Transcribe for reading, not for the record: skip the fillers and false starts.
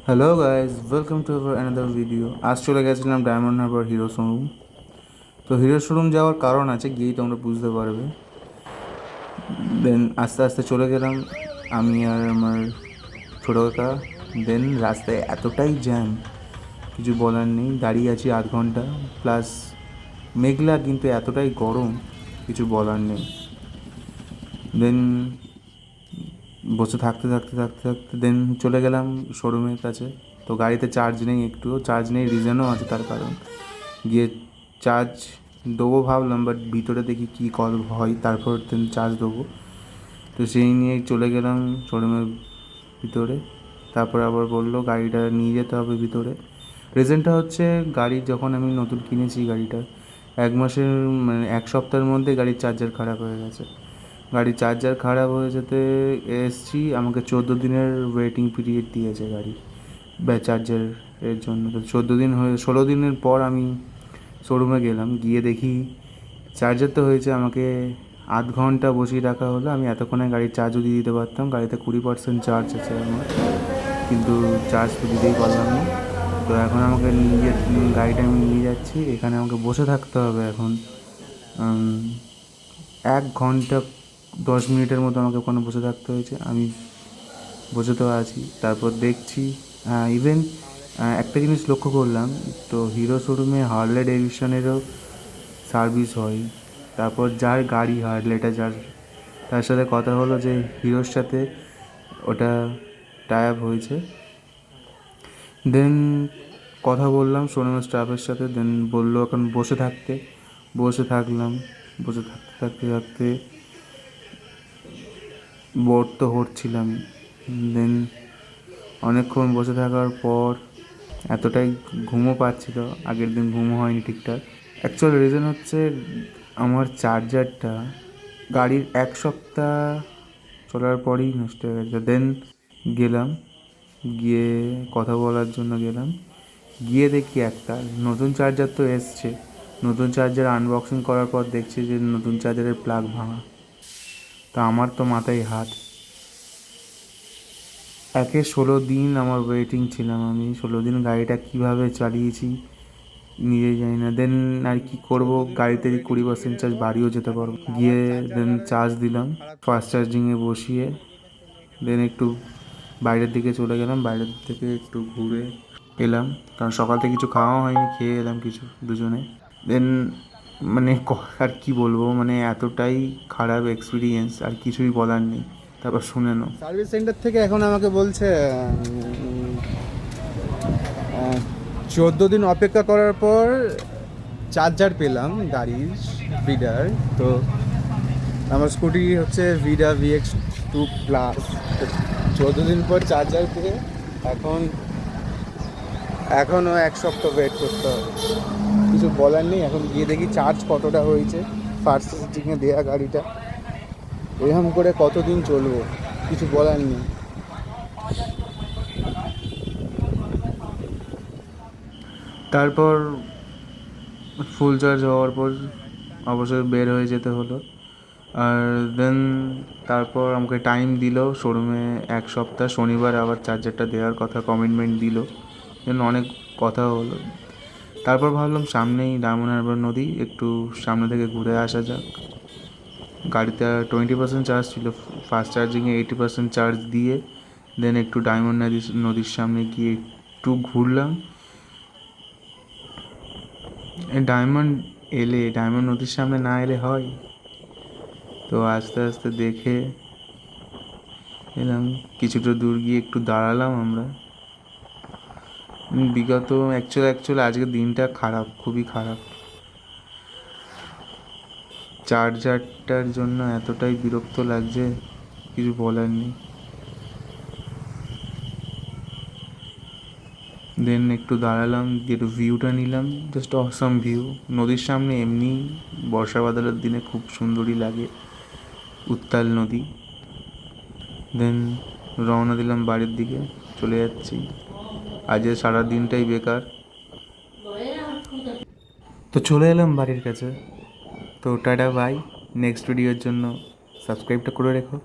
Hello guys, welcome to our another video. আজ চলে গেছিলাম ডায়মন্ড হারবার হিরো শোরুম। তো হিরো শোরুম যাওয়ার কারণ আছে, গিয়েই তোমরা বুঝতে পারবে। দেন আস্তে আস্তে চলে গেলাম আমি আর আমার ছোটো কাকা। দেন রাস্তায় এতটাই জ্যাম, কিছু বলার নেই। দাঁড়িয়ে আছি 8 ঘন্টা প্লাস, মেঘলা কিন্তু এতটাই গরম, কিছু বলার নেই। দেন বসে থাকতে থাকতে থাকতে থাকতে দেন চলে গেলাম শোরুমের কাছে। তো গাড়িতে চার্জ নেই, একটুও চার্জ নেই, রিজনও আছে তার কারণ। গিয়ে চার্জ দেবো ভাবলাম, বাট ভিতরে দেখি কী কল হয়, তারপর দেন চার্জ দেবো। তো সেই নিয়েই চলে গেলাম শোরুমের ভিতরে। তারপর আবার বললো গাড়িটা নিয়ে যেতে হবে ভিতরে। রিজনটা হচ্ছে, গাড়ি যখন আমি নতুন কিনেছি গাড়িটা, 1 মাসের মানে 1 সপ্তাহের মধ্যে গাড়ির চার্জার খারাপ হয়ে গেছে। গাড়ির চার্জার খারাপ হয়ে যেতে এসছি, আমাকে 14 দিনের ওয়েটিং পিরিয়ড দিয়েছে গাড়ি চার্জার এর জন্য। তো 14 দিন হয়ে 16 দিনের পর আমি শোরুমে গেলাম, গিয়ে দেখি চার্জার তো হয়েছে, আমাকে 8 ঘন্টা বসিয়ে রাখা হলো। আমি এতক্ষণে গাড়ির চার্জও দিয়ে দিতে পারতাম, গাড়িতে 20% চার্জ আছে আমার, কিন্তু চার্জ তো দিতেই পারলাম না। তো এখন আমাকে নিয়ে গাড়িটা আমি নিয়ে যাচ্ছি, এখানে আমাকে বসে থাকতে হবে এখন 1 ঘন্টা 10 মিনিটের মতো আমাকে ওখানে বসে থাকতে হয়েছে। আমি বসে তো আছি, তারপর দেখছি ইভেন একটা জিনিস লক্ষ্য করলাম, তো হিরো শোরুমে হার্লে ডেভিশনেরও সার্ভিস হয়। তারপর যার গাড়ি হার্লেটা, যার তার সাথে কথা হলো যে হিরোর সাথে ওটা টাই আপ হয়েছে। দেন কথা বললাম শোরুমের স্টাফের সাথে, দেন বললো এখন বসে থাকতে। বসে থাকলাম, বসে থাকতে থাকতে থাকতে বোর তো হচ্ছিলাম। দেন অনেকক্ষণ বসে থাকার পর এতটাই ঘুমও পাচ্ছিল, আগের দিন ঘুমও হয়নি ঠিকঠাক। অ্যাকচুয়াল রিজন হচ্ছে, আমার চার্জারটা গাড়ির 1 সপ্তাহ চলার পরেই নষ্ট হয়ে গেছে। দেন গেলাম, গিয়ে কথা বলার জন্য গেলাম, গিয়ে দেখি একটা নতুন চার্জার তো এসছে। নতুন চার্জার আনবক্সিং করার পর দেখছি যে নতুন চার্জারের প্লাগ ভাঙা। তা আমার তো মাথায় হাত। 16 দিন আমার ওয়েটিং ছিলাম, আমি 16 দিন গাড়িটা কীভাবে চালিয়েছি নিজেই জানি না। দেন আর কি করব, গাড়িতে 20% চার্জ বাড়িও যেতে পারবো। গিয়ে দেন চার্জ দিলাম, ফাস্ট চার্জিংয়ে বসিয়ে দেন একটু বাইরের দিকে চলে গেলাম। বাইরের থেকে একটু ঘুরে এলাম, কারণ সকাল থেকে কিছু খাওয়া হয়নি, খেয়ে এলাম কিছু দুজনে। দেন মানে আর কি বলবো, মানে এতটাই খারাপ এক্সপিরিয়েন্স, আর কিছুই বলার নেই। তারপর শুনে নাও। সার্ভিস সেন্টার থেকে এখন আমাকে বলছে 14 দিন অপেক্ষা করার পর চার্জার পেলাম গাড়ির ভিডার। তো আমার স্কুটি হচ্ছে ভিডা VX2 প্লাস। 14 দিন পর চার্জার পেয়ে এখন এখনও 1 সপ্তাহ ওয়েট করতে হবে। কিছু বলার নেই, এখন গিয়ে দেখি চার্জ কতটা হয়েছে। ফার্স্ট চার্জিংয়ে দেওয়া গাড়িটা এরকম করে কতদিন চলবো, কিছু বলার নেই। তারপর ফুল চার্জ হওয়ার পর অবশ্যই বের হয়ে যেতে হলো। আর দেন তারপর আমাকে টাইম দিল শোরুমে 1 সপ্তাহ, শনিবার আবার চার্জারটা দেওয়ার কথা কমিটমেন্ট দিল। দেন অনেক কথা হলো। তারপর ভাবলাম সামনেই ডায়মন্ড হারবার নদী, একটু সামনে থেকে ঘুরে আসা যাক। গাড়িতে 20% চার্জ ছিল, ফাস্ট চার্জিংয়ে 80% চার্জ দিয়ে দেন একটু ডায়মন্ড নদীর সামনে গিয়ে একটু ঘুরলাম। ডায়মন্ড নদীর সামনে না এলে হয়? তো আস্তে আস্তে দেখে এলাম, কিছুটা দূর গিয়ে একটু দাঁড়ালাম আমরা। বিগত অ্যাকচুয়ালি আজকের দিনটা খারাপ, খুবই খারাপ। চার্জারটার জন্য এতটাই বিরক্ত লাগছে, কিছু বলার নেই। দেন একটু দাঁড়ালাম, দিয়ে একটু ভিউটা নিলাম, জাস্ট অসাম ভিউ। নদীর সামনে এমনি বর্ষা বাদলের দিনে খুব সুন্দরই লাগে, উত্তাল নদী। দেন রওনা দিলাম বাড়ির দিকে, চলে যাচ্ছি। আজকে সারা দিনটাই বেকার। তো চলে এলাম বাড়ির কাছে। তো টাটা বাই। নেক্সট ভিডিওর জন্য সাবস্ক্রাইবটা করে রেখো।